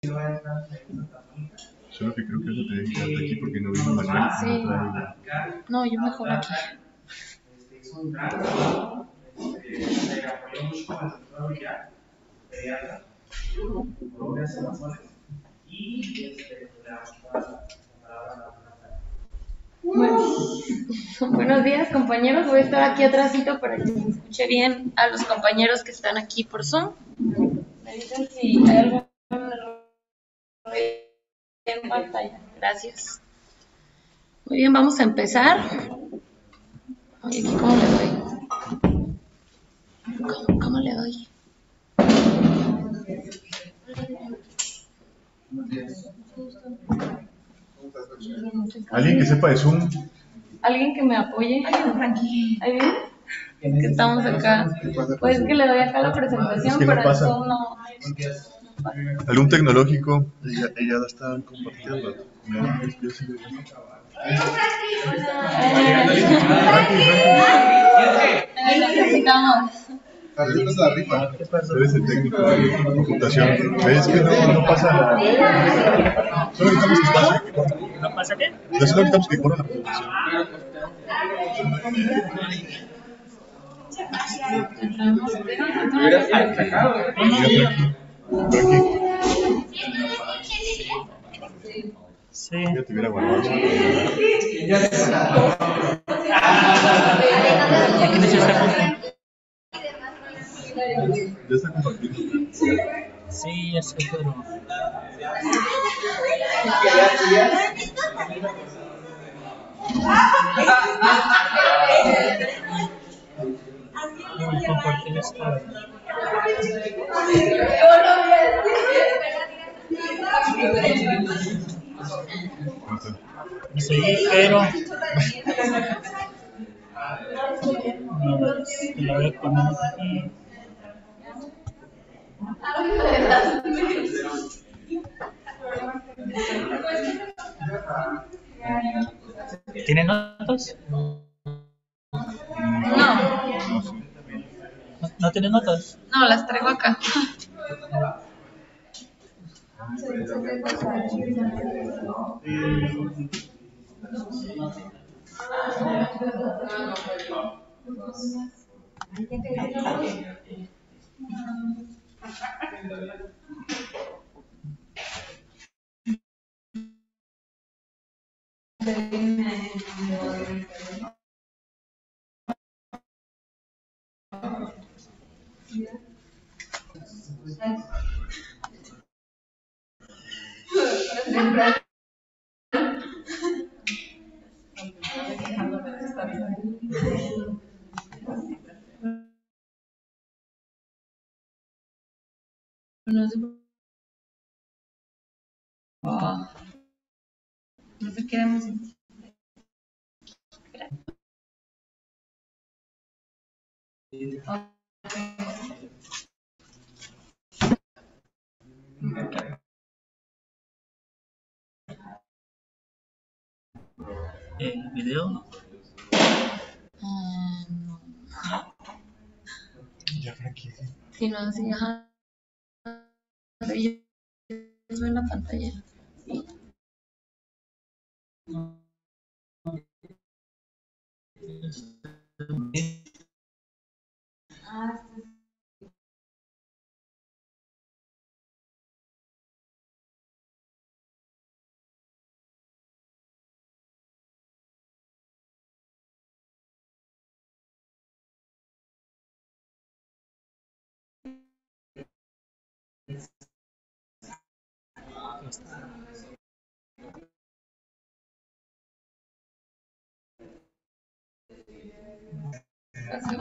Solo que creo que eso te debe quedarte aquí porque no vino Manuel. Sí. No, yo mejor aquí. Bueno, buenos días, compañeros. Voy a estar aquí atrásito para que se escuche bien a los compañeros que están aquí por Zoom. Me dicen si hay algún error en pantalla. Gracias. Muy bien, vamos a empezar. Oye, aquí cómo le doy. ¿Cómo le doy? Alguien que sepa de Zoom. Alguien que me apoye. ¿Ahí bien? Que estamos acá. Pues es que le doy acá la presentación, Es que no pero pasa. eso no. Algún tecnológico. Ella la está compartiendo. Necesitamos. Eres el técnico de computación. ¿Ves que no pasa? Solo necesitamos espacio. ¿No pasa qué? Solo necesitamos que corra la presentación. Sí. Ya te hubiera guardado. ¿Quién es esta cosa? Ya está compartido. Sí, ya sé, pero... No, compartir esta... Sí, pero... No, te la voy a poner aquí. ¿Tienen notas? No, ¿No tienen notas? no, las traigo acá. No sé, no sé qué haremos. ¿Video? No. Ya, Frankie. Si no, así, ajá. Ellos ven la pantalla. Así,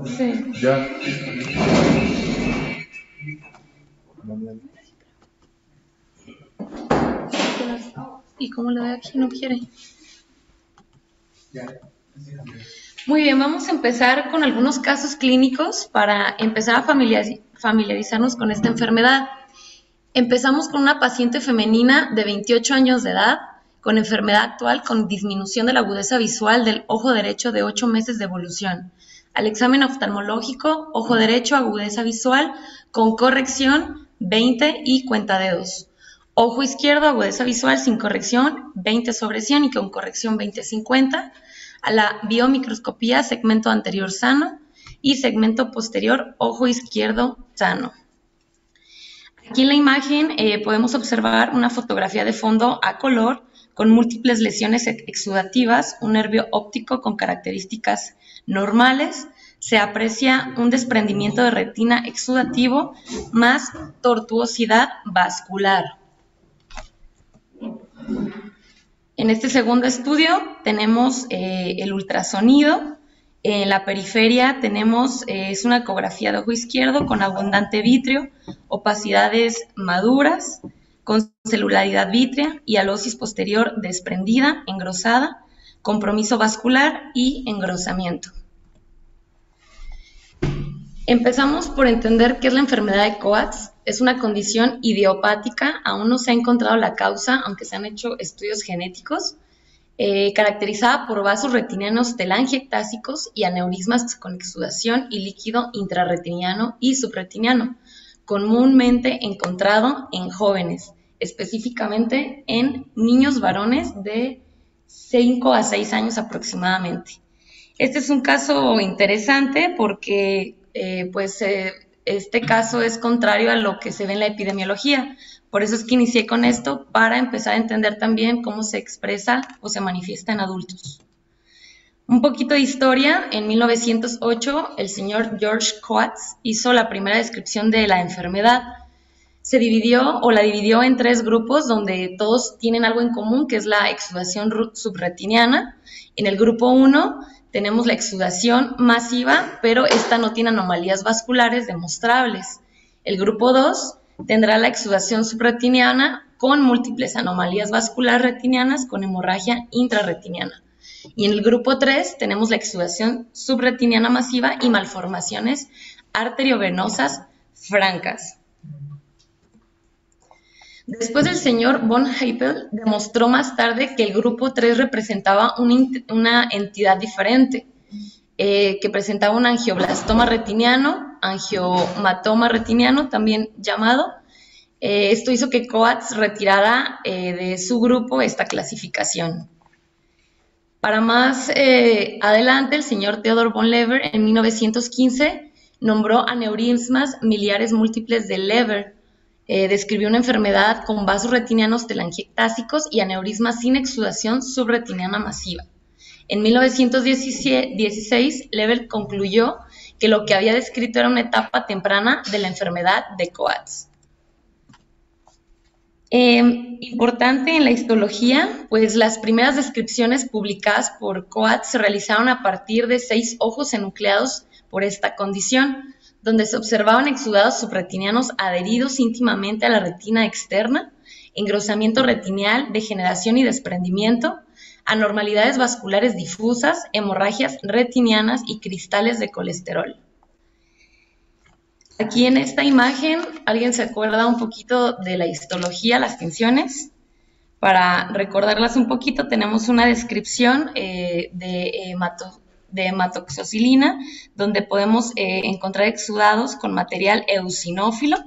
Sí. Ya. ¿Y cómo lo ve aquí? No quiere. Muy bien, vamos a empezar con algunos casos clínicos para empezar a familiarizarnos con esta enfermedad. Empezamos con una paciente femenina de 28 años de edad, con enfermedad actual con disminución de la agudeza visual del ojo derecho de 8 meses de evolución. Al examen oftalmológico, ojo derecho, agudeza visual, con corrección 20 y cuentadedos. Ojo izquierdo, agudeza visual sin corrección 20/100 y con corrección 20/50. A la biomicroscopía, segmento anterior sano y segmento posterior, ojo izquierdo sano. Aquí en la imagen podemos observar una fotografía de fondo a color con múltiples lesiones exudativas, un nervio óptico con características normales, se aprecia un desprendimiento de retina exudativo más tortuosidad vascular. En este segundo estudio tenemos el ultrasonido. En la periferia tenemos, es una ecografía de ojo izquierdo con abundante vítreo, opacidades maduras, con celularidad vítrea y alosis posterior desprendida, engrosada, compromiso vascular y engrosamiento. Empezamos por entender qué es la enfermedad de Coats. Es una condición idiopática, aún no se ha encontrado la causa, aunque se han hecho estudios genéticos, caracterizada por vasos retinianos telangiectásicos y aneurismas con exudación y líquido intrarretiniano y subretiniano, comúnmente encontrado en jóvenes, específicamente en niños varones de 5 a 6 años aproximadamente. Este es un caso interesante porque este caso es contrario a lo que se ve en la epidemiología. Por eso es que inicié con esto, para empezar a entender también cómo se expresa o se manifiesta en adultos. Un poquito de historia. En 1908, el señor George Coats hizo la primera descripción de la enfermedad. Se dividió o la dividió en 3 grupos donde todos tienen algo en común, que es la exudación subretiniana. En el grupo 1 tenemos la exudación masiva, pero esta no tiene anomalías vasculares demostrables. El grupo 2 tendrá la exudación subretiniana con múltiples anomalías vasculares retinianas con hemorragia intrarretiniana. Y en el grupo 3 tenemos la exudación subretiniana masiva y malformaciones arteriovenosas francas. Después el señor von Hippel demostró más tarde que el grupo 3 representaba una entidad diferente, que presentaba un angioblastoma retiniano, angiomatoma retiniano también llamado. Esto hizo que Coats retirara de su grupo esta clasificación. Para más adelante, el señor Theodor von Leber en 1915 nombró aneurismas miliares múltiples de Leber. Describió una enfermedad con vasos retinianos telangiectásicos y aneurismas sin exudación subretiniana masiva. En 1916, Leber concluyó que lo que había descrito era una etapa temprana de la enfermedad de Coats. Importante en la histología, pues las primeras descripciones publicadas por Coats se realizaron a partir de 6 ojos enucleados por esta condición, donde se observaban exudados subretinianos adheridos íntimamente a la retina externa, engrosamiento retinial, degeneración y desprendimiento, anormalidades vasculares difusas, hemorragias retinianas y cristales de colesterol. Aquí en esta imagen, ¿alguien se acuerda un poquito de la histología, las tensiones? Para recordarlas un poquito, tenemos una descripción de hematoxocilina, donde podemos encontrar exudados con material eosinófilo.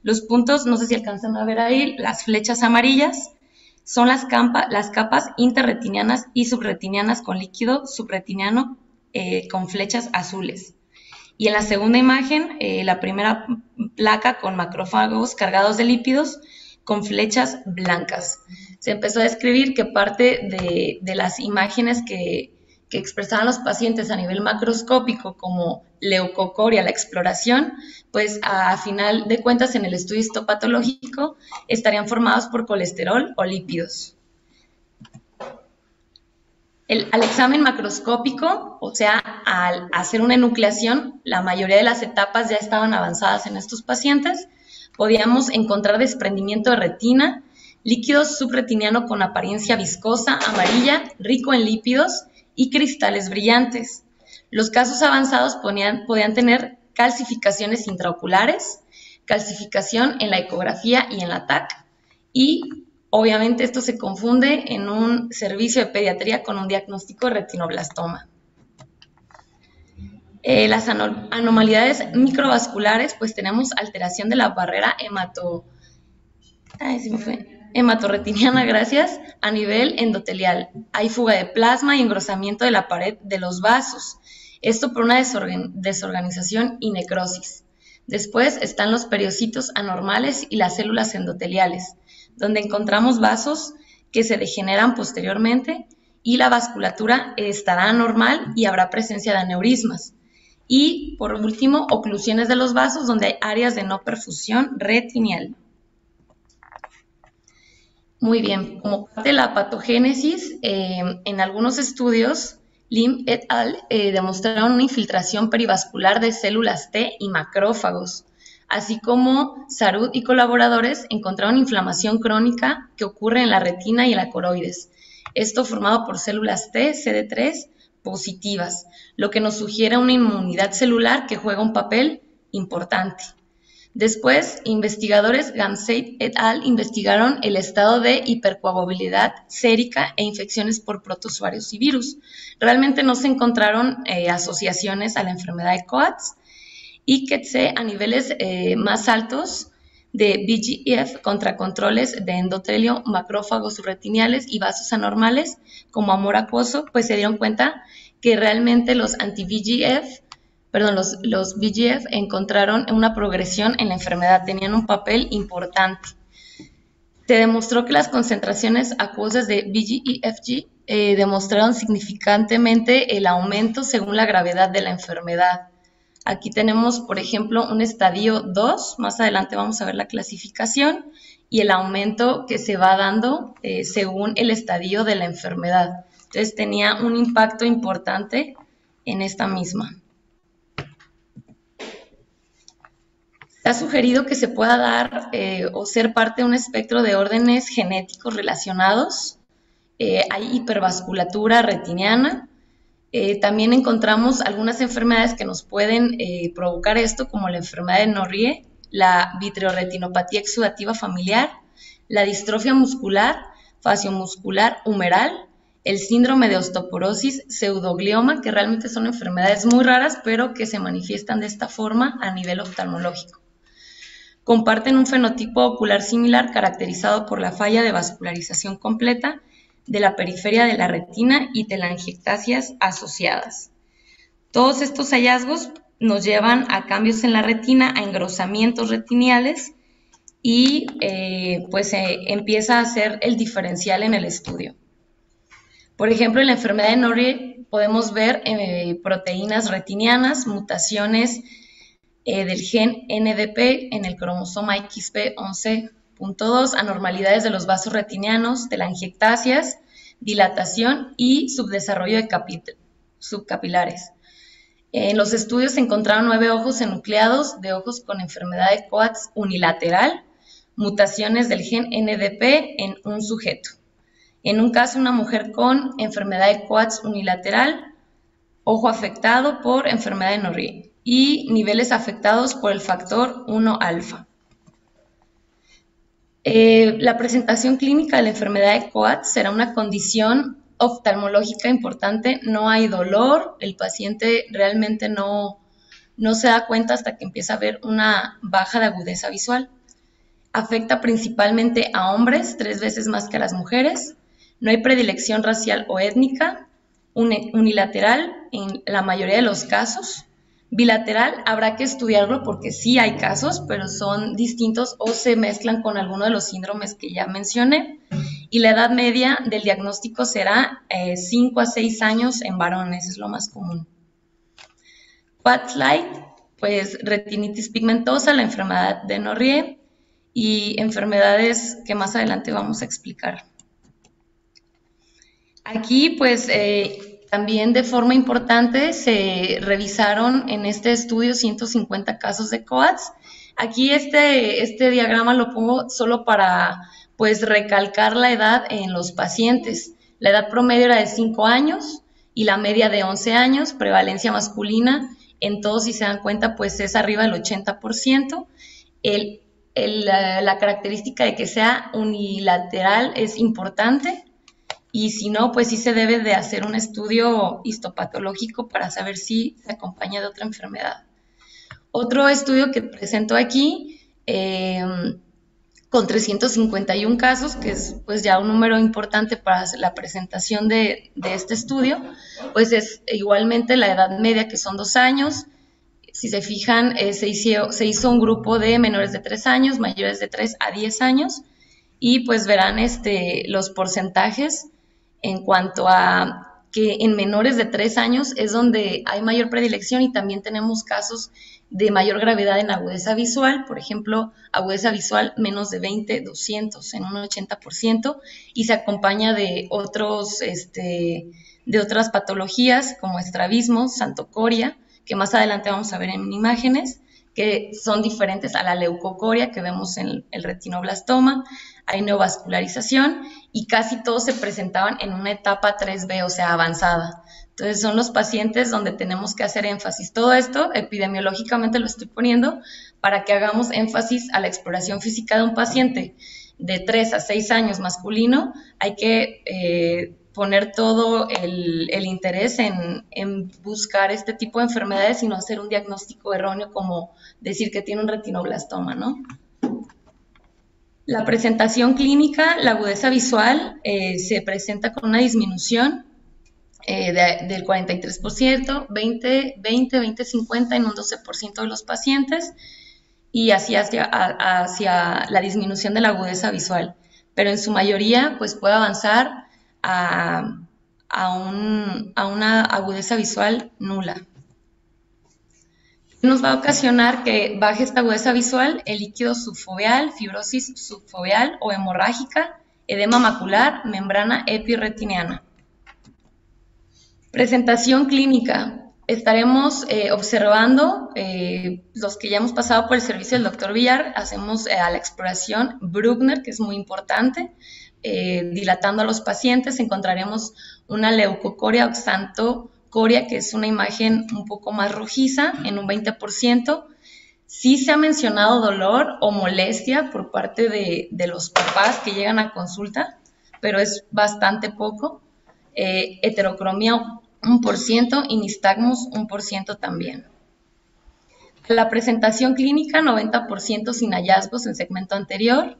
Los puntos, no sé si alcanzan a ver ahí, las flechas amarillas, son las capas interretinianas y subretinianas con líquido subretiniano con flechas azules. Y en la segunda imagen, la primera placa con macrófagos cargados de lípidos con flechas blancas. Se empezó a describir que parte de las imágenes que expresaban los pacientes a nivel macroscópico como leucocoria, la exploración, pues a final de cuentas en el estudio histopatológico estarían formados por colesterol o lípidos. Al examen macroscópico, o sea, al hacer una enucleación, la mayoría de las etapas ya estaban avanzadas en estos pacientes. Podíamos encontrar desprendimiento de retina, líquido subretiniano con apariencia viscosa, amarilla, rico en lípidos y cristales brillantes. Los casos avanzados podían tener calcificaciones intraoculares, calcificación en la ecografía y en la TAC, y obviamente esto se confunde en un servicio de pediatría con un diagnóstico de retinoblastoma. Las anomalidades microvasculares, pues tenemos alteración de la barrera hematorretiniana, gracias, a nivel endotelial. Hay fuga de plasma y engrosamiento de la pared de los vasos. Esto por una desorganización y necrosis. Después están los periocitos anormales y las células endoteliales, donde encontramos vasos que se degeneran posteriormente y la vasculatura estará anormal y habrá presencia de aneurismas. Y, por último, oclusiones de los vasos, donde hay áreas de no perfusión retinial. Muy bien, como parte de la patogénesis, en algunos estudios, Lim et al. Demostraron una infiltración perivascular de células T y macrófagos, así como Sarud y colaboradores encontraron inflamación crónica que ocurre en la retina y en la coroides. Esto formado por células T, CD3, positivas, lo que nos sugiere una inmunidad celular que juega un papel importante. Después, investigadores Gamseit et al. Investigaron el estado de hipercoagulabilidad sérica e infecciones por protozoarios y virus. Realmente no se encontraron asociaciones a la enfermedad de Coats, y que a niveles más altos de VEGF contra controles de endotelio, macrófagos subretiniales y vasos anormales como amor acuoso, pues se dieron cuenta que realmente los los VEGF encontraron una progresión en la enfermedad, tenían un papel importante. Se demostró que las concentraciones acuosas de VEGF demostraron significantemente el aumento según la gravedad de la enfermedad. Aquí tenemos, por ejemplo, un estadio 2, más adelante vamos a ver la clasificación, y el aumento que se va dando según el estadio de la enfermedad. Entonces tenía un impacto importante en esta misma. Se ha sugerido que se pueda dar o ser parte de un espectro de órdenes genéticos relacionados. Hay hipervasculatura retiniana. También encontramos algunas enfermedades que nos pueden provocar esto, como la enfermedad de Norrie, la vitreoretinopatía exudativa familiar, la distrofia muscular, faciomuscular humeral, el síndrome de osteoporosis, pseudoglioma, que realmente son enfermedades muy raras, pero que se manifiestan de esta forma a nivel oftalmológico. Comparten un fenotipo ocular similar caracterizado por la falla de vascularización completa de la periferia de la retina y telangiectasias asociadas. Todos estos hallazgos nos llevan a cambios en la retina, a engrosamientos retiniales y pues empieza a hacer el diferencial en el estudio. Por ejemplo, en la enfermedad de Norrie podemos ver proteínas retinianas, mutaciones del gen NDP en el cromosoma XP11.2, anormalidades de los vasos retinianos, telangiectasias, dilatación y subdesarrollo de subcapilares. En los estudios se encontraron 9 ojos enucleados de ojos con enfermedad de Coats unilateral, mutaciones del gen NDP en un sujeto. En un caso, una mujer con enfermedad de Coats unilateral, ojo afectado por enfermedad de Norrie y niveles afectados por el factor 1 alfa. La presentación clínica de la enfermedad de Coats será una condición oftalmológica importante, no hay dolor, el paciente realmente no se da cuenta hasta que empieza a ver una baja de agudeza visual. Afecta principalmente a hombres, 3 veces más que a las mujeres, no hay predilección racial o étnica, unilateral en la mayoría de los casos. Bilateral habrá que estudiarlo porque sí hay casos, pero son distintos o se mezclan con alguno de los síndromes que ya mencioné. Y la edad media del diagnóstico será 5 a 6 años en varones, es lo más común. Coats light, pues retinitis pigmentosa, la enfermedad de Norrie y enfermedades que más adelante vamos a explicar. Aquí, pues, también de forma importante se revisaron en este estudio 150 casos de COATS. Aquí este diagrama lo pongo solo para, pues, recalcar la edad en los pacientes. La edad promedio era de 5 años y la media de 11 años, prevalencia masculina. En todos, si se dan cuenta, pues es arriba del 80%. La característica de que sea unilateral es importante. Y si no, pues sí se debe de hacer un estudio histopatológico para saber si se acompaña de otra enfermedad. Otro estudio que presento aquí, con 351 casos, que es pues ya un número importante para la presentación de este estudio, pues es igualmente la edad media, que son 2 años. Si se fijan, se hizo un grupo de menores de 3 años, mayores de 3 a 10 años, y pues verán los porcentajes en cuanto a que en menores de 3 años es donde hay mayor predilección, y también tenemos casos de mayor gravedad en agudeza visual, por ejemplo, agudeza visual menos de 20, 200 en un 80%, y se acompaña de otras patologías como estrabismo, santocoria, que más adelante vamos a ver en imágenes, que son diferentes a la leucocoria que vemos en el retinoblastoma. Hay neovascularización y casi todos se presentaban en una etapa 3B, o sea, avanzada. Entonces son los pacientes donde tenemos que hacer énfasis. Todo esto epidemiológicamente lo estoy poniendo para que hagamos énfasis a la exploración física de un paciente de 3 a 6 años masculino. Hay que poner todo el interés en buscar este tipo de enfermedades y no hacer un diagnóstico erróneo como decir que tiene un retinoblastoma, ¿no? La presentación clínica, la agudeza visual se presenta con una disminución del 43%, 20-50 en un 12% de los pacientes, y así hacia la disminución de la agudeza visual. Pero en su mayoría, pues puede avanzar a una agudeza visual nula. Nos va a ocasionar que baje esta agudeza visual el líquido subfoveal, fibrosis subfoveal o hemorrágica, edema macular, membrana epirretiniana. Presentación clínica. Estaremos observando, los que ya hemos pasado por el servicio del doctor Villar, hacemos a la exploración Bruckner, que es muy importante, dilatando a los pacientes. Encontraremos una leucocoria o xantocoria, que es una imagen un poco más rojiza, en un 20%. Sí se ha mencionado dolor o molestia por parte de los papás que llegan a consulta, pero es bastante poco. Heterocromía 1% y nistagmus 1% también. La presentación clínica, 90% sin hallazgos en segmento anterior.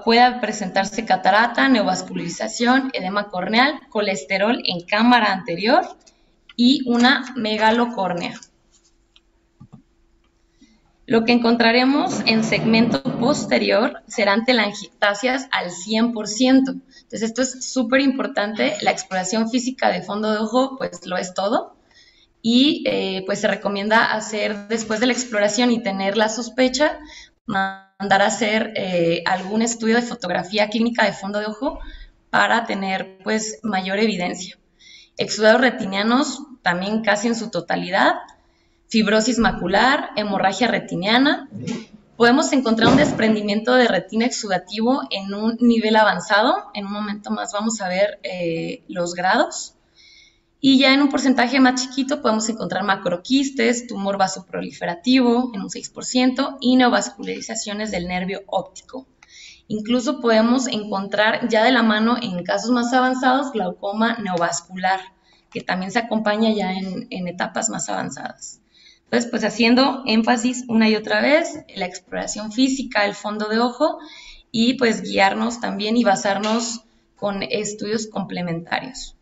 Puede presentarse catarata, neovascularización, edema corneal, colesterol en cámara anterior y una megalocórnea. Lo que encontraremos en segmento posterior serán telangiectasias al 100%. Entonces, esto es súper importante. La exploración física de fondo de ojo, pues lo es todo. Y pues se recomienda hacer, después de la exploración y tener la sospecha, mandar a hacer algún estudio de fotografía clínica de fondo de ojo para tener pues mayor evidencia. Exudados retinianos también casi en su totalidad. Fibrosis macular, hemorragia retiniana. Podemos encontrar un desprendimiento de retina exudativo en un nivel avanzado. En un momento más vamos a ver los grados. Y ya en un porcentaje más chiquito podemos encontrar macroquistes, tumor vasoproliferativo en un 6% y neovascularizaciones del nervio óptico. Incluso podemos encontrar ya de la mano en casos más avanzados glaucoma neovascular, que también se acompaña ya en etapas más avanzadas. Entonces, pues haciendo énfasis una y otra vez en la exploración física del fondo de ojo y pues guiarnos también y basarnos con estudios complementarios.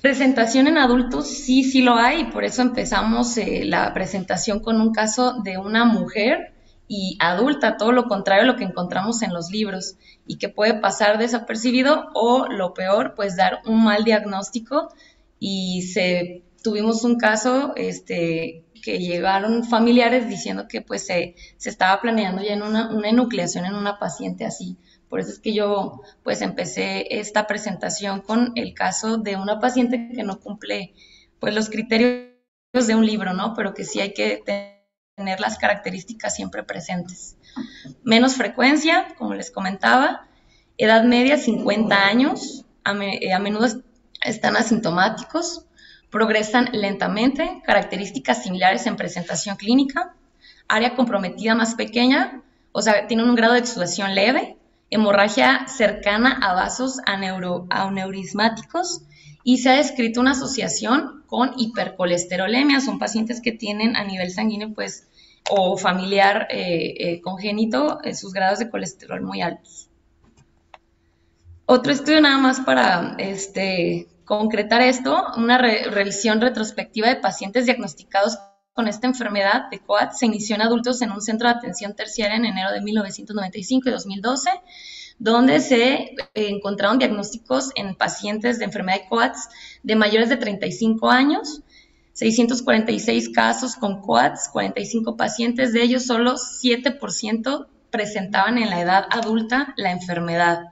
Presentación en adultos, sí lo hay, y por eso empezamos la presentación con un caso de una mujer y adulta, todo lo contrario a lo que encontramos en los libros, y que puede pasar desapercibido o, lo peor, pues dar un mal diagnóstico. Y tuvimos un caso que llegaron familiares diciendo que pues se estaba planeando ya en una enucleación en una paciente así, Por eso es que yo pues empecé esta presentación con el caso de una paciente que no cumple pues los criterios de un libro, ¿no? Pero que sí hay que tener las características siempre presentes. Menos frecuencia, como les comentaba, edad media 50 años, a menudo están asintomáticos, progresan lentamente, características similares en presentación clínica, área comprometida más pequeña, o sea, tienen un grado de exudación leve, hemorragia cercana a vasos aneurismáticos y se ha descrito una asociación con hipercolesterolemia. Son pacientes que tienen a nivel sanguíneo, pues, o familiar congénito, sus grados de colesterol muy altos. Otro estudio nada más para concretar esto, una revisión retrospectiva de pacientes diagnosticados con esta enfermedad de Coats se inició en adultos en un centro de atención terciaria en enero de 1995 y 2012, donde se encontraron diagnósticos en pacientes de enfermedad de Coats de mayores de 35 años, 646 casos con Coats, 45 pacientes, de ellos solo 7% presentaban en la edad adulta la enfermedad.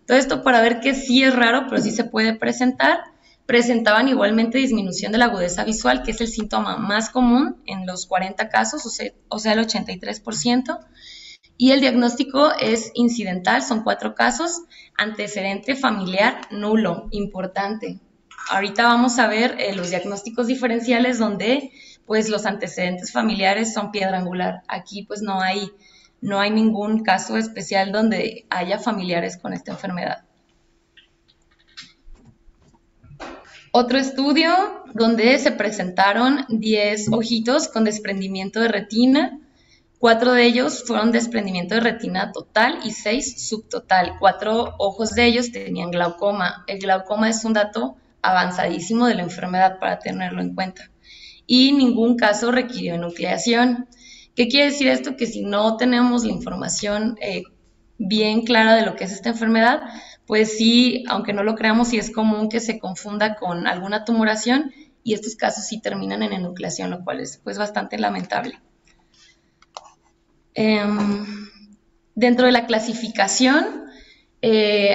Todo esto para ver que sí es raro, pero sí se puede presentar. Presentaban igualmente disminución de la agudeza visual, que es el síntoma más común en los 40 casos, o sea el 83%. Y el diagnóstico es incidental, son 4 casos, antecedente familiar nulo, importante. Ahorita vamos a ver los diagnósticos diferenciales donde pues los antecedentes familiares son piedra angular. Aquí pues no hay ningún caso especial donde haya familiares con esta enfermedad. Otro estudio donde se presentaron 10 ojitos con desprendimiento de retina. 4 de ellos fueron desprendimiento de retina total y 6 subtotal. 4 ojos de ellos tenían glaucoma. El glaucoma es un dato avanzadísimo de la enfermedad para tenerlo en cuenta. Y ningún caso requirió enucleación. ¿Qué quiere decir esto? Que si no tenemos la información bien clara de lo que es esta enfermedad, pues sí, aunque no lo creamos, sí es común que se confunda con alguna tumoración y estos casos sí terminan en enucleación, lo cual es pues bastante lamentable. Dentro de la clasificación,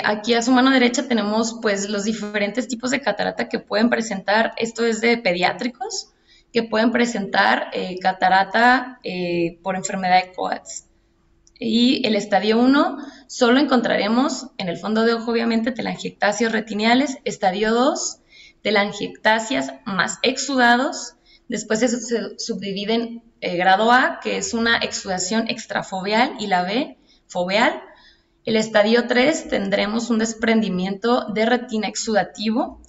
aquí a su mano derecha tenemos pues los diferentes tipos de catarata que pueden presentar. Esto es de pediátricos, que pueden presentar catarata por enfermedad de Coats. Y el estadio 1 solo encontraremos en el fondo de ojo, obviamente, telangiectasias retiniales. Estadio 2, telangiectasias más exudados. Después se subdividen grado A, que es una exudación extrafoveal, y la B, foveal. El estadio 3 tendremos un desprendimiento de retina exudativo,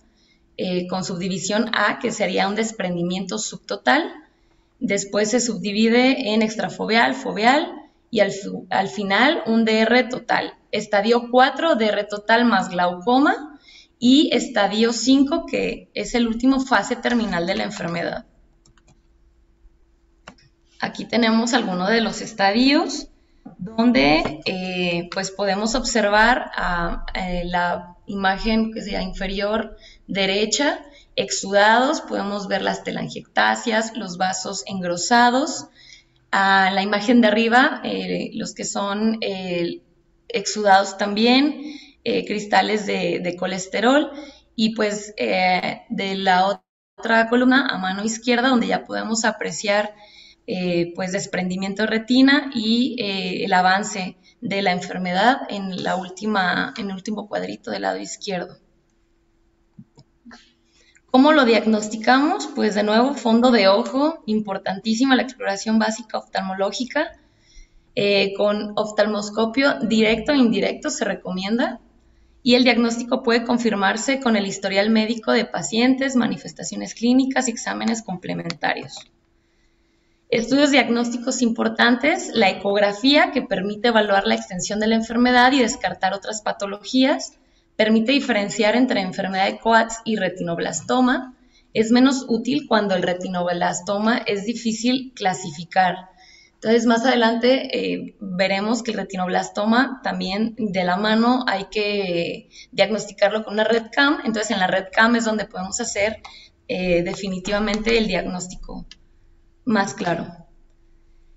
con subdivisión A, que sería un desprendimiento subtotal. Después se subdivide en extrafoveal, foveal, y al final un DR total. Estadio 4, DR total más glaucoma, y estadio 5, que es el último fase terminal de la enfermedad. Aquí tenemos algunos de los estadios donde pues podemos observar la imagen que sea inferior derecha, exudados, podemos ver las telangiectasias, los vasos engrosados. A la imagen de arriba, los que son exudados también, cristales de colesterol, y pues de la otra columna a mano izquierda, donde ya podemos apreciar pues desprendimiento de retina y el avance de la enfermedad en el último cuadrito del lado izquierdo. ¿Cómo lo diagnosticamos? Pues de nuevo, fondo de ojo, importantísima la exploración básica oftalmológica, con oftalmoscopio directo e indirecto se recomienda, y el diagnóstico puede confirmarse con el historial médico de pacientes, manifestaciones clínicas y exámenes complementarios. Estudios diagnósticos importantes, la ecografía, que permite evaluar la extensión de la enfermedad y descartar otras patologías, permite diferenciar entre enfermedad de Coats y retinoblastoma. Es menos útil cuando el retinoblastoma es difícil clasificar. Entonces, más adelante veremos que el retinoblastoma también de la mano hay que diagnosticarlo con una RED-CAM. Entonces, en la RED-CAM es donde podemos hacer definitivamente el diagnóstico más claro.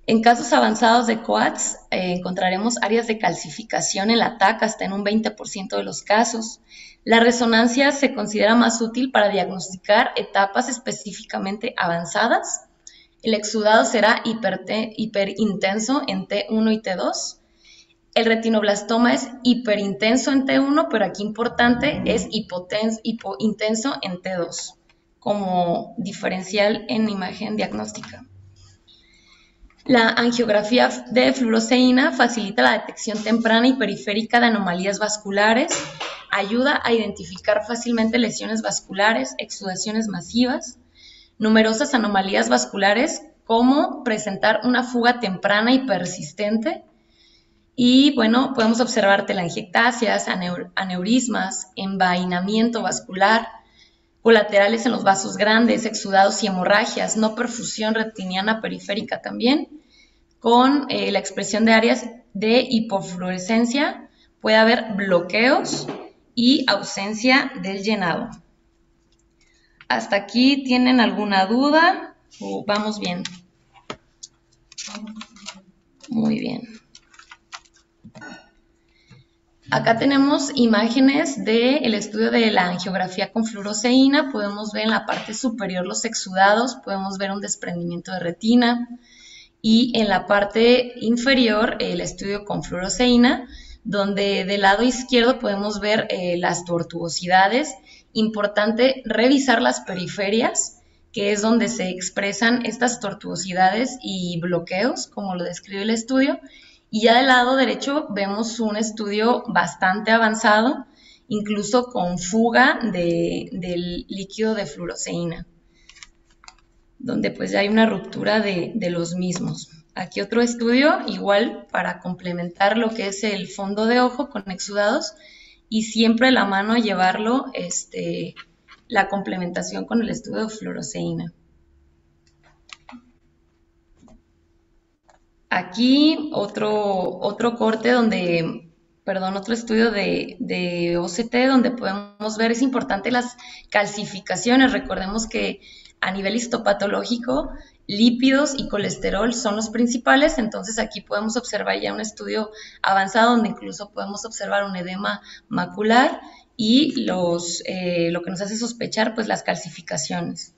En casos avanzados de COATS, encontraremos áreas de calcificación en la TAC hasta en un 20% de los casos. La resonancia se considera más útil para diagnosticar etapas específicamente avanzadas. El exudado será hiperintenso en T1 y T2. El retinoblastoma es hiperintenso en T1, pero aquí importante es hipointenso en T2, como diferencial en imagen diagnóstica. La angiografía de fluoresceína facilita la detección temprana y periférica de anomalías vasculares, ayuda a identificar fácilmente lesiones vasculares, exudaciones masivas, numerosas anomalías vasculares como presentar una fuga temprana y persistente. Y bueno, podemos observar telangiectasias, aneurismas, envainamiento vascular, colaterales en los vasos grandes, exudados y hemorragias, no perfusión retiniana periférica también, con la expresión de áreas de hipofluorescencia, puede haber bloqueos y ausencia del llenado. ¿Hasta aquí tienen alguna duda? ¿Vamos bien? Muy bien. Acá tenemos imágenes del estudio de la angiografía con fluoresceína. Podemos ver en la parte superior los exudados, podemos ver un desprendimiento de retina. Y en la parte inferior el estudio con fluoresceína, donde del lado izquierdo podemos ver las tortuosidades. Importante revisar las periferias, que es donde se expresan estas tortuosidades y bloqueos, como lo describe el estudio. Y ya del lado derecho vemos un estudio bastante avanzado, incluso con fuga del líquido de fluoresceína, donde pues ya hay una ruptura de los mismos. Aquí otro estudio, igual para complementar lo que es el fondo de ojo con exudados, y siempre la mano a llevarlo, la complementación con el estudio de fluoresceína. Aquí otro corte otro estudio de OCT donde podemos ver, es importante las calcificaciones. Recordemos que a nivel histopatológico, lípidos y colesterol son los principales, entonces aquí podemos observar ya un estudio avanzado donde incluso podemos observar un edema macular y lo que nos hace sospechar pues las calcificaciones.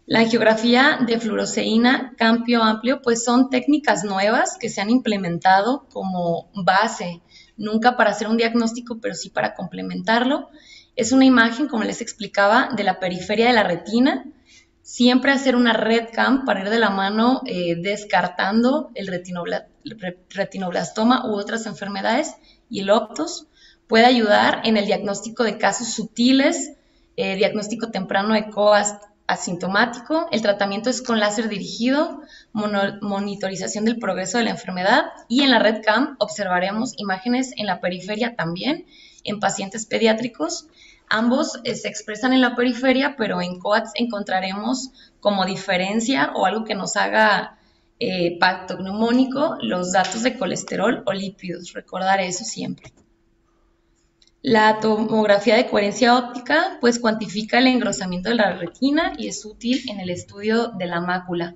La angiografía de fluoresceína campo amplio pues son técnicas nuevas que se han implementado como base, nunca para hacer un diagnóstico, pero sí para complementarlo. Es una imagen, como les explicaba, de la periferia de la retina. Siempre hacer una RET-CAM para ir de la mano descartando el retinoblastoma u otras enfermedades, y el OPTOS puede ayudar en el diagnóstico de casos sutiles, diagnóstico temprano de COAS asintomático. El tratamiento es con láser dirigido, monitorización del progreso de la enfermedad, y en la RET-CAM observaremos imágenes en la periferia también en pacientes pediátricos. Ambos se expresan en la periferia, pero en COATS encontraremos como diferencia o algo que nos haga pacto neumónico los datos de colesterol o lípidos. Recordar eso siempre. La tomografía de coherencia óptica pues cuantifica el engrosamiento de la retina y es útil en el estudio de la mácula.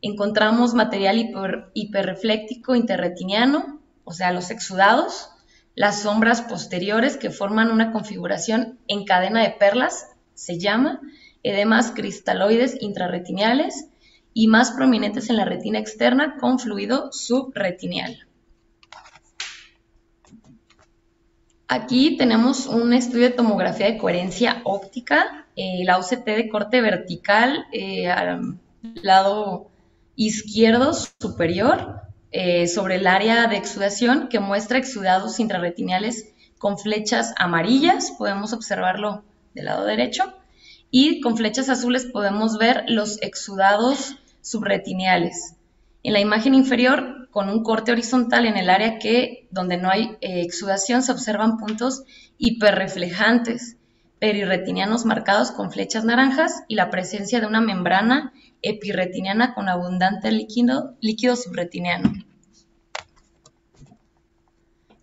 Encontramos material hiperrefléctico interretiniano, o sea, los exudados, las sombras posteriores que forman una configuración en cadena de perlas, se llama, edemas cristaloides intrarretiniales y más prominentes en la retina externa con fluido subretinial. Aquí tenemos un estudio de tomografía de coherencia óptica, la OCT de corte vertical al lado izquierdo superior, sobre el área de exudación que muestra exudados intrarretiniales con flechas amarillas, podemos observarlo del lado derecho, y con flechas azules podemos ver los exudados subretiniales. En la imagen inferior, con un corte horizontal en el área donde no hay exudación, se observan puntos hiperreflejantes, perirretinianos marcados con flechas naranjas y la presencia de una membrana epirretiniana con abundante líquido subretiniano.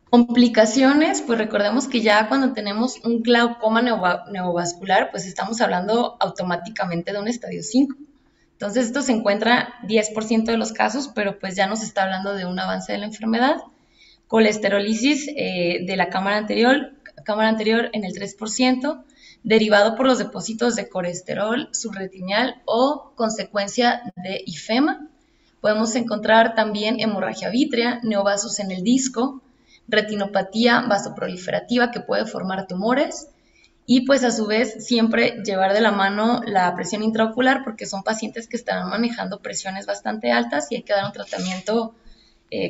Complicaciones, pues recordemos que ya cuando tenemos un glaucoma neovascular, pues estamos hablando automáticamente de un estadio 5. Entonces, esto se encuentra 10% de los casos, pero pues ya nos está hablando de un avance de la enfermedad. Colesterolisis de la cámara anterior en el 3%, derivado por los depósitos de colesterol subretinial o consecuencia de ifema. Podemos encontrar también hemorragia vítrea, neovasos en el disco, retinopatía vasoproliferativa que puede formar tumores y pues a su vez siempre llevar de la mano la presión intraocular porque son pacientes que están manejando presiones bastante altas y hay que dar un tratamiento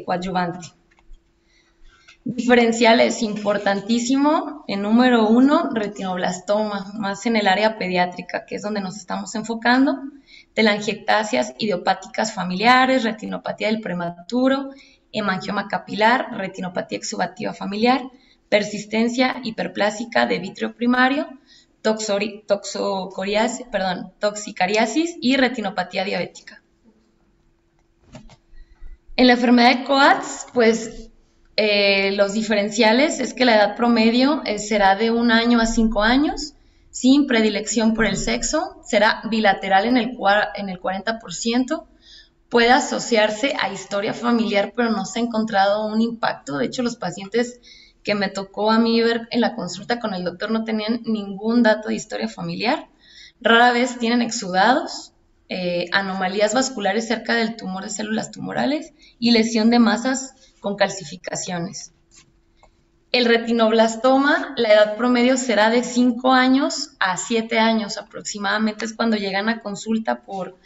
coadyuvante. Diferenciales, importantísimo, en número 1, retinoblastoma, más en el área pediátrica, que es donde nos estamos enfocando, telangiectasias idiopáticas familiares, retinopatía del prematuro, hemangioma capilar, retinopatía exudativa familiar, persistencia hiperplásica de vítreo primario, toxicariasis y retinopatía diabética. En la enfermedad de Coats, pues los diferenciales es que la edad promedio será de 1 año a 5 años, sin predilección por el sexo, será bilateral en el 40%, puede asociarse a historia familiar, pero no se ha encontrado un impacto. De hecho, los pacientes que me tocó a mí ver en la consulta con el doctor no tenían ningún dato de historia familiar. Rara vez tienen exudados, anomalías vasculares cerca del tumor de células tumorales y lesión de masas con calcificaciones. El retinoblastoma, la edad promedio será de 5 años a 7 años aproximadamente, es cuando llegan a consulta por,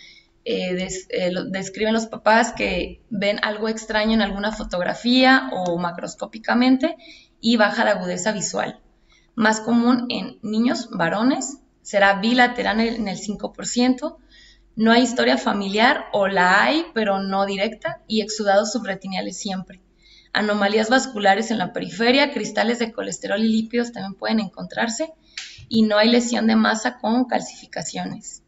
describen los papás que ven algo extraño en alguna fotografía o macroscópicamente y baja la agudeza visual. Más común en niños varones, será bilateral en el 5%, no hay historia familiar o la hay pero no directa y exudados subretiniales siempre. Anomalías vasculares en la periferia, cristales de colesterol y lípidos también pueden encontrarse y no hay lesión de masa con calcificaciones.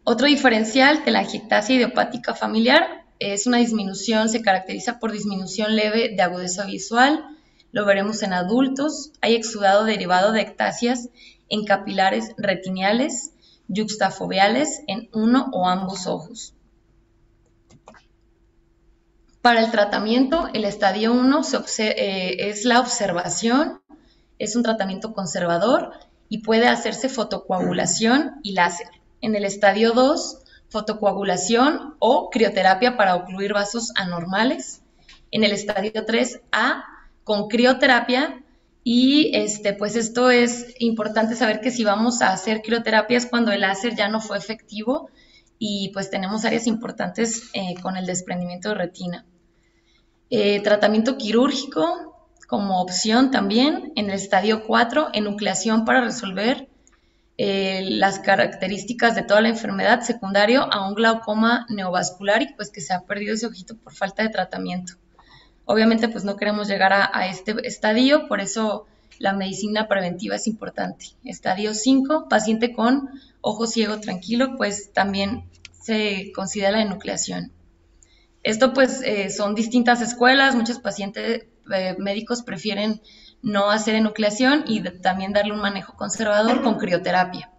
Otro diferencial, telangiectasia idiopática familiar, es una disminución, se caracteriza por disminución leve de agudeza visual, lo veremos en adultos, hay exudado derivado de ectasias en capilares retiniales, yuxtafoveales en uno o ambos ojos. Para el tratamiento, el estadio 1 es la observación, es un tratamiento conservador y puede hacerse fotocoagulación y láser. En el estadio 2, fotocoagulación o crioterapia para ocluir vasos anormales. En el estadio 3A, con crioterapia y pues esto es importante saber que si vamos a hacer crioterapia es cuando el láser ya no fue efectivo y pues tenemos áreas importantes con el desprendimiento de retina. Tratamiento quirúrgico como opción también. En el estadio 4, enucleación para resolver las características de toda la enfermedad, secundario a un glaucoma neovascular y pues que se ha perdido ese ojito por falta de tratamiento. Obviamente pues no queremos llegar a este estadio, por eso la medicina preventiva es importante. Estadio 5, paciente con ojo ciego tranquilo, pues también se considera la enucleación. Esto pues son distintas escuelas, muchos pacientes médicos prefieren no hacer enucleación y también darle un manejo conservador con crioterapia.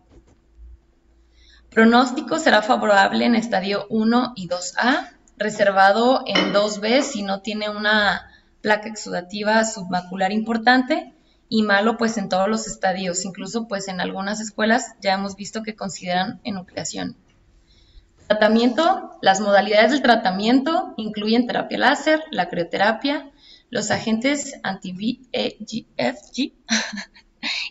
Pronóstico será favorable en estadio 1 y 2A, reservado en 2B si no tiene una placa exudativa submacular importante y malo pues en todos los estadios, incluso pues en algunas escuelas ya hemos visto que consideran enucleación. Tratamiento, las modalidades del tratamiento incluyen terapia láser, la crioterapia, los agentes anti-VEGF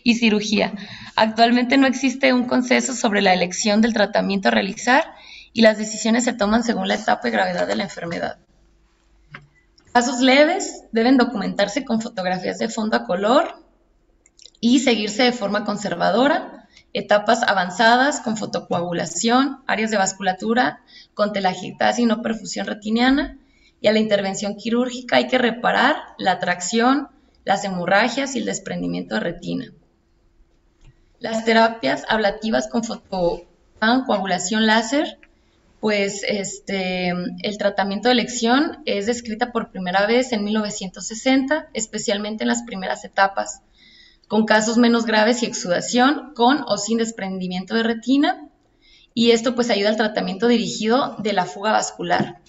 y cirugía. Actualmente no existe un consenso sobre la elección del tratamiento a realizar y las decisiones se toman según la etapa y gravedad de la enfermedad. Casos leves deben documentarse con fotografías de fondo a color y seguirse de forma conservadora. Etapas avanzadas con fotocoagulación, áreas de vasculatura, con telangiectasia y no perfusión retiniana, y a la intervención quirúrgica hay que reparar la tracción, las hemorragias y el desprendimiento de retina. Las terapias ablativas con fotocoagulación láser, pues el tratamiento de elección es descrita por primera vez en 1960, especialmente en las primeras etapas, con casos menos graves y exudación, con o sin desprendimiento de retina, y esto pues ayuda al tratamiento dirigido de la fuga vascular.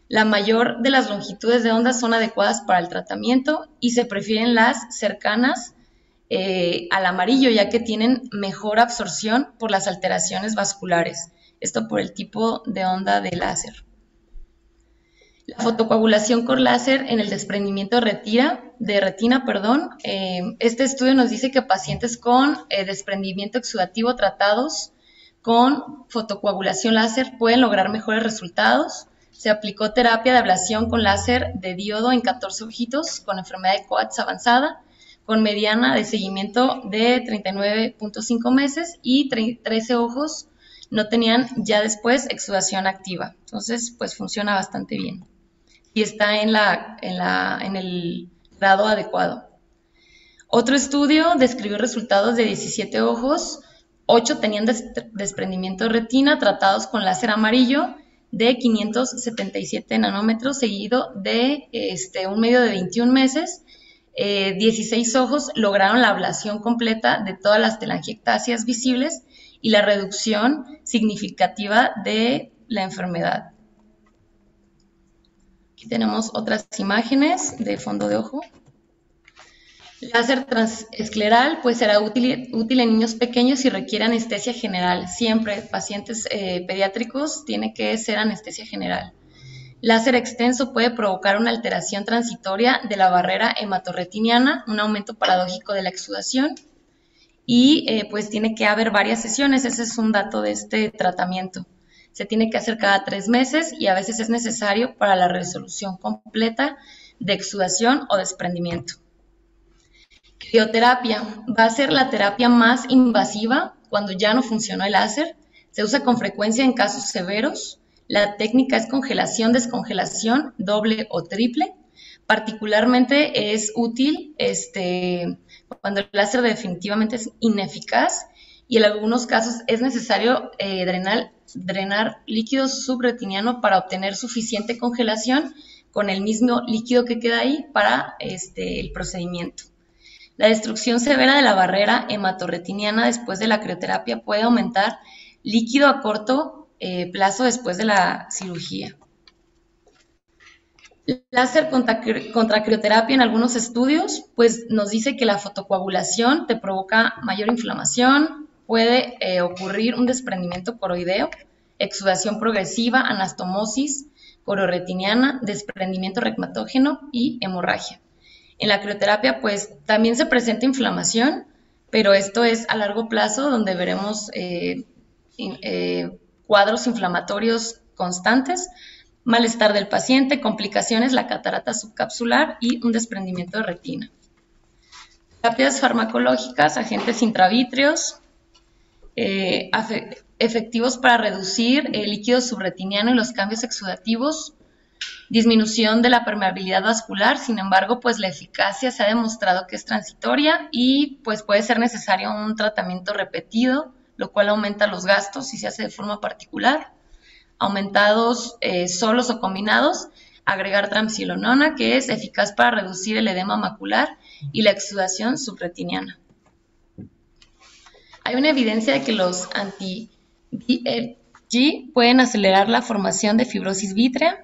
La mayor de las longitudes de onda son adecuadas para el tratamiento y se prefieren las cercanas al amarillo, ya que tienen mejor absorción por las alteraciones vasculares. Esto por el tipo de onda de láser. La fotocoagulación con láser en el desprendimiento de retina. Este estudio nos dice que pacientes con desprendimiento exudativo tratados con fotocoagulación láser pueden lograr mejores resultados. Se aplicó terapia de ablación con láser de diodo en 14 ojitos con enfermedad de Coats avanzada, con mediana de seguimiento de 39.5 meses y 13 ojos no tenían ya después exudación activa. Entonces, pues funciona bastante bien y está en el grado adecuado. Otro estudio describió resultados de 17 ojos, 8 tenían desprendimiento de retina tratados con láser amarillo de 577 nanómetros seguido de un medio de 21 meses. 16 ojos lograron la ablación completa de todas las telangiectasias visibles y la reducción significativa de la enfermedad. Aquí tenemos otras imágenes de fondo de ojo. Láser transescleral pues será útil en niños pequeños y requiere anestesia general. Siempre pacientes pediátricos tiene que ser anestesia general. Láser extenso puede provocar una alteración transitoria de la barrera hematorretiniana, un aumento paradójico de la exudación y pues tiene que haber varias sesiones. Ese es un dato de este tratamiento. Se tiene que hacer cada 3 meses y a veces es necesario para la resolución completa de exudación o desprendimiento. Crioterapia va a ser la terapia más invasiva cuando ya no funcionó el láser. Se usa con frecuencia en casos severos. La técnica es congelación, descongelación, doble o triple. Particularmente es útil cuando el láser definitivamente es ineficaz y en algunos casos es necesario drenar líquido subretiniano para obtener suficiente congelación con el mismo líquido que queda ahí para el procedimiento. La destrucción severa de la barrera hematorretiniana después de la crioterapia puede aumentar líquido a corto plazo después de la cirugía. Láser contra crioterapia en algunos estudios, pues nos dice que la fotocoagulación te provoca mayor inflamación, puede ocurrir un desprendimiento coroideo, exudación progresiva, anastomosis cororetiniana, desprendimiento reumatógeno y hemorragia. En la crioterapia, pues también se presenta inflamación, pero esto es a largo plazo, donde veremos cuadros inflamatorios constantes, malestar del paciente, complicaciones, la catarata subcapsular y un desprendimiento de retina. Terapias farmacológicas, agentes intravítreos, efectivos para reducir el líquido subretiniano y los cambios exudativos, disminución de la permeabilidad vascular. Sin embargo, pues la eficacia se ha demostrado que es transitoria y pues puede ser necesario un tratamiento repetido, lo cual aumenta los gastos si se hace de forma particular. Aumentados solos o combinados, agregar triamcinolona, que es eficaz para reducir el edema macular y la exudación subretiniana. Hay una evidencia de que los anti-VEGF pueden acelerar la formación de fibrosis vítrea.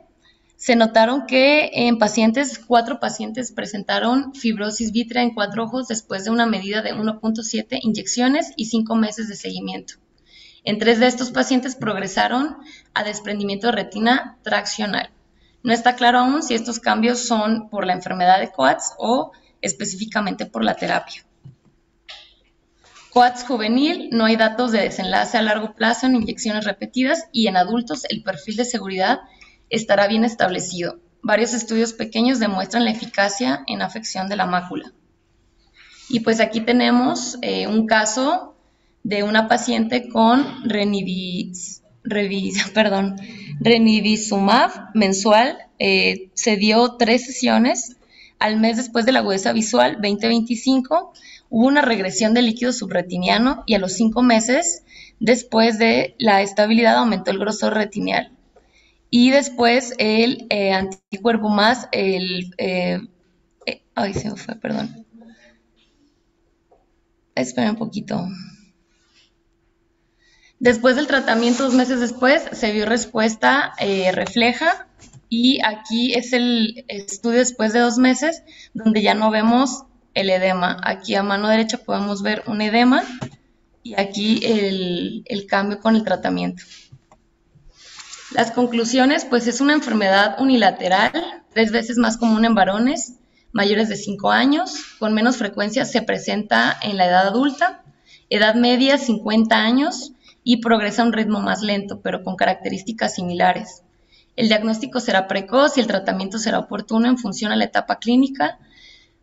Se notaron que en 4 pacientes presentaron fibrosis vítrea en 4 ojos después de una medida de 1.7 inyecciones y 5 meses de seguimiento. En 3 de estos pacientes progresaron a desprendimiento de retina traccional. No está claro aún si estos cambios son por la enfermedad de Coats o específicamente por la terapia. Coats juvenil, no hay datos de desenlace a largo plazo en inyecciones repetidas y en adultos el perfil de seguridad estará bien establecido. Varios estudios pequeños demuestran la eficacia en afección de la mácula. Y pues aquí tenemos un caso de una paciente con ranibizumab mensual. Se dio 3 sesiones al mes después de la agudeza visual 20-25. Hubo una regresión del líquido subretiniano y a los 5 meses después de la estabilidad aumentó el grosor retinial. Y después el anticuerpo más, se me fue, perdón. Espera un poquito. Después del tratamiento, 2 meses después, se vio respuesta refleja y aquí es el estudio después de 2 meses donde ya no vemos el edema. Aquí a mano derecha podemos ver un edema y aquí el cambio con el tratamiento. Las conclusiones, pues es una enfermedad unilateral, 3 veces más común en varones mayores de 5 años, con menos frecuencia se presenta en la edad adulta, edad media 50 años y progresa a un ritmo más lento, pero con características similares. El diagnóstico será precoz y el tratamiento será oportuno en función a la etapa clínica.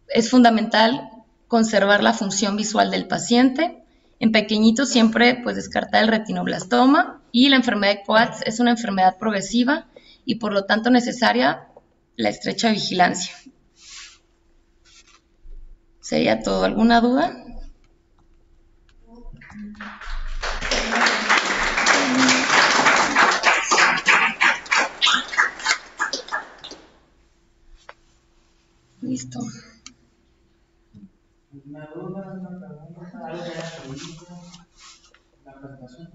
Es fundamental conservar la función visual del paciente. En pequeñitos siempre pues descartar el retinoblastoma y la enfermedad de Coats es una enfermedad progresiva y por lo tanto necesaria la estrecha vigilancia. ¿Sería todo? ¿Alguna duda? Listo. Una duda, una pregunta, algo que hayas visto, la presentación.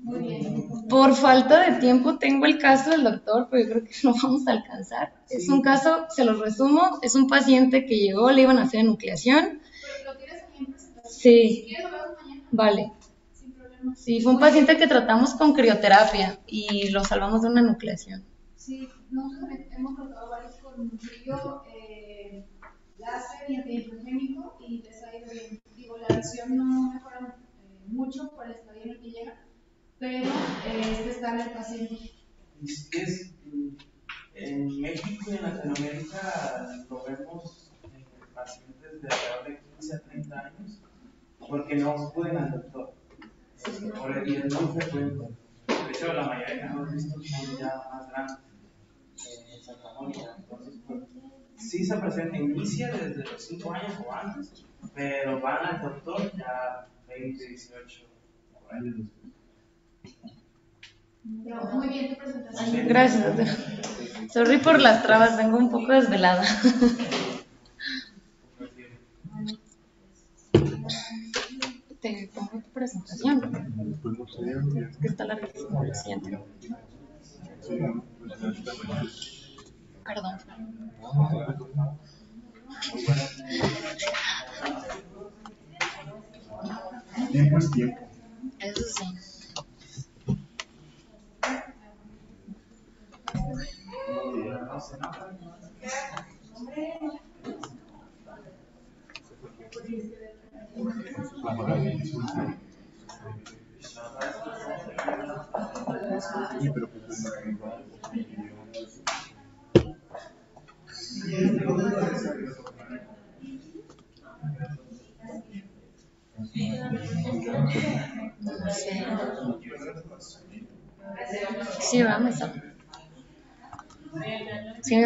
Muy bien. Por falta de tiempo tengo el caso del doctor, pero yo creo que no vamos a alcanzar. Sí. Es un caso, se los resumo, es un paciente que llegó, le iban a hacer enucleación. ¿Pero lo tienes ahí en presentación? Sí. Si quieres lo vemos mañana. Vale. Sin problema. Sí, fue un paciente que tratamos con crioterapia y lo salvamos de una enucleación. Sí, nosotros hemos tratado varios con frío, láser y antiinflamígenico y les ha ido bien. Digo, la visión no mejora mucho por el estadio en el que llega, pero está en el paciente. Es, en México y en Latinoamérica lo vemos en pacientes de alrededor de 15 a 30 años porque no acuden al doctor. Y es muy frecuente. De hecho, la mayoría que hemos visto son ya más grandes en Santa Mónica. Entonces, pues, sí se presenta, inicia desde los 5 años o antes, pero van al doctor ya 20, 18 años después. Pero muy bien tu presentación. Gracias, doctor. Sorry por las trabas, vengo un poco desvelada. Te pongo tu presentación. Pues no sé, Es que está larguísimo, lo siento. Perdón. Tiempo es tiempo. Eso sí. Sí, pero pues No sé. Sí, vamos a. Sí,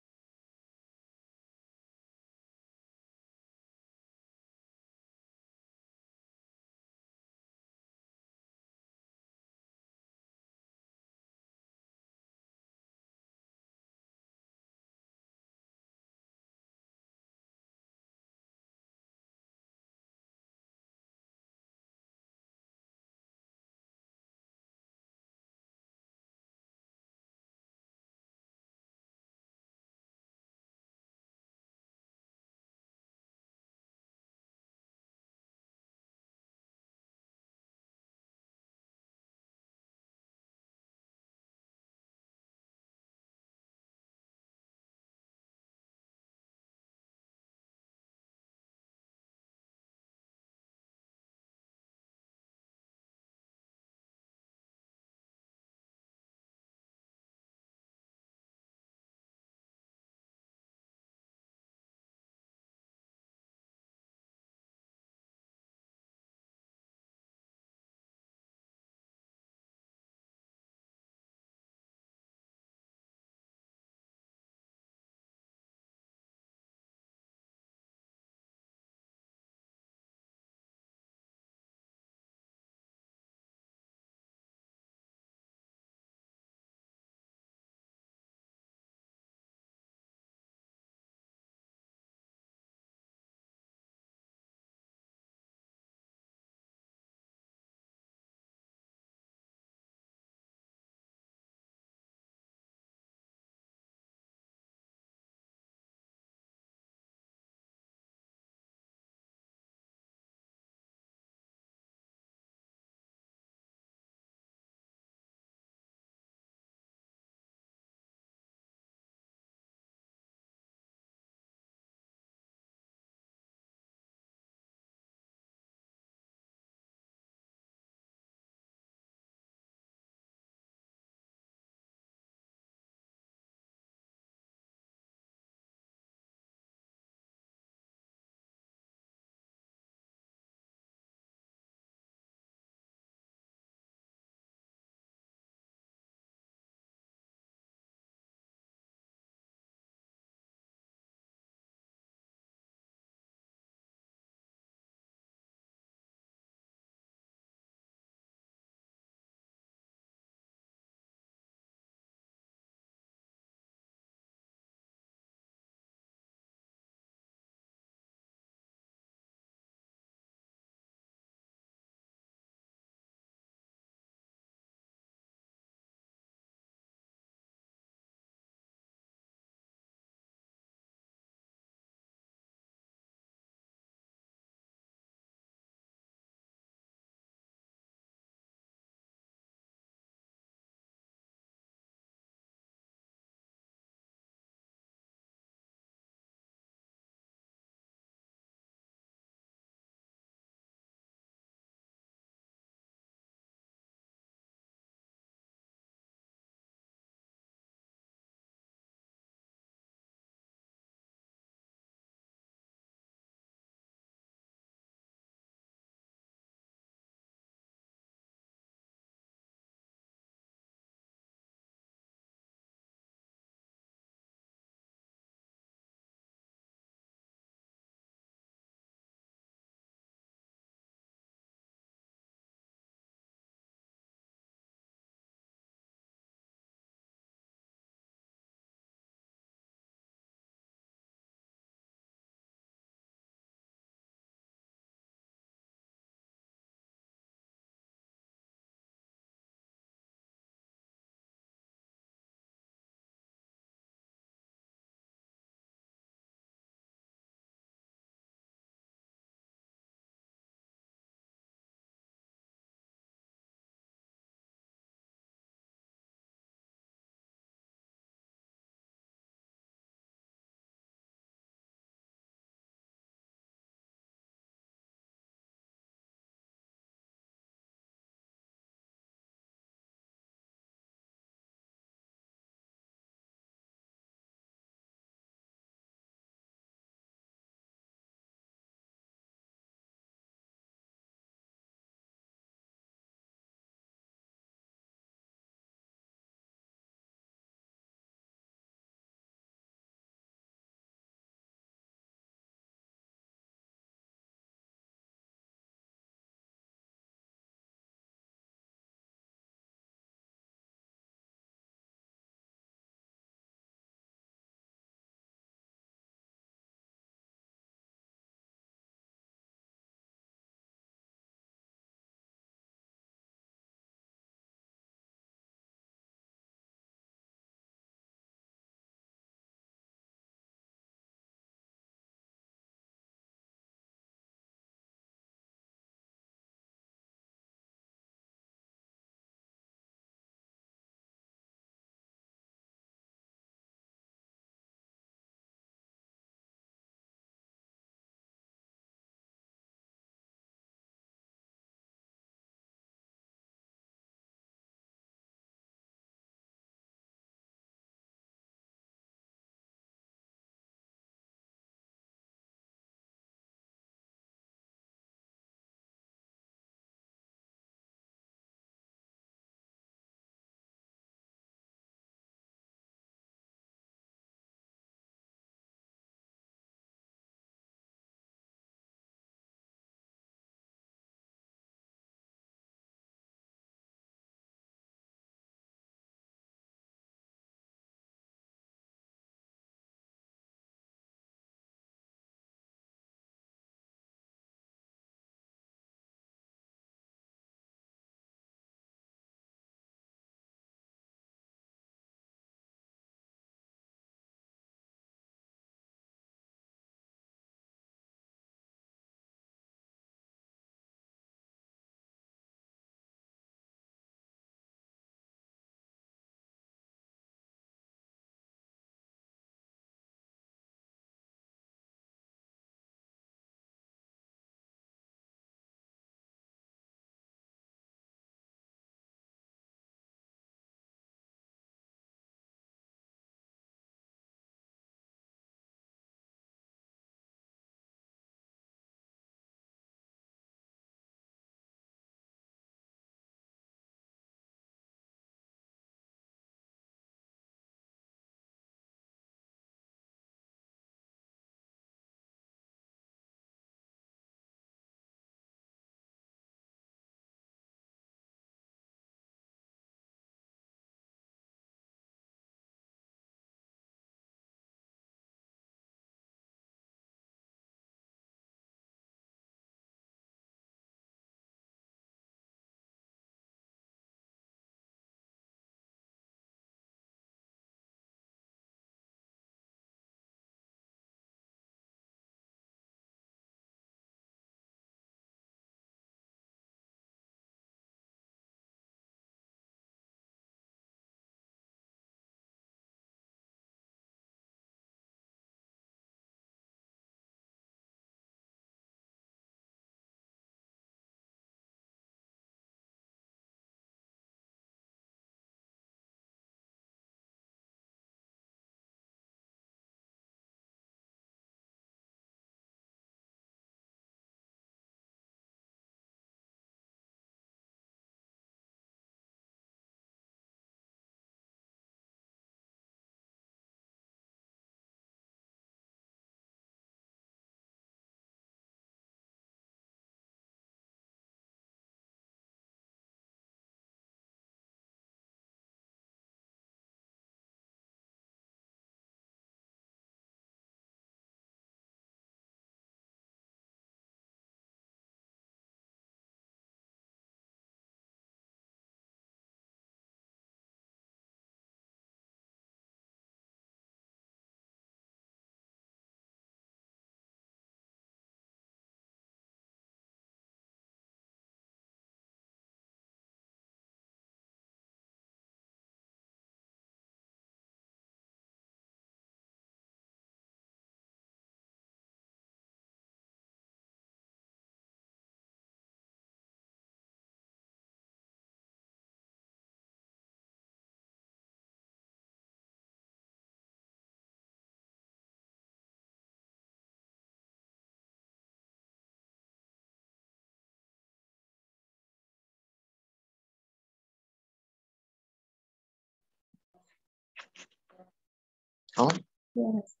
¿no? Yes.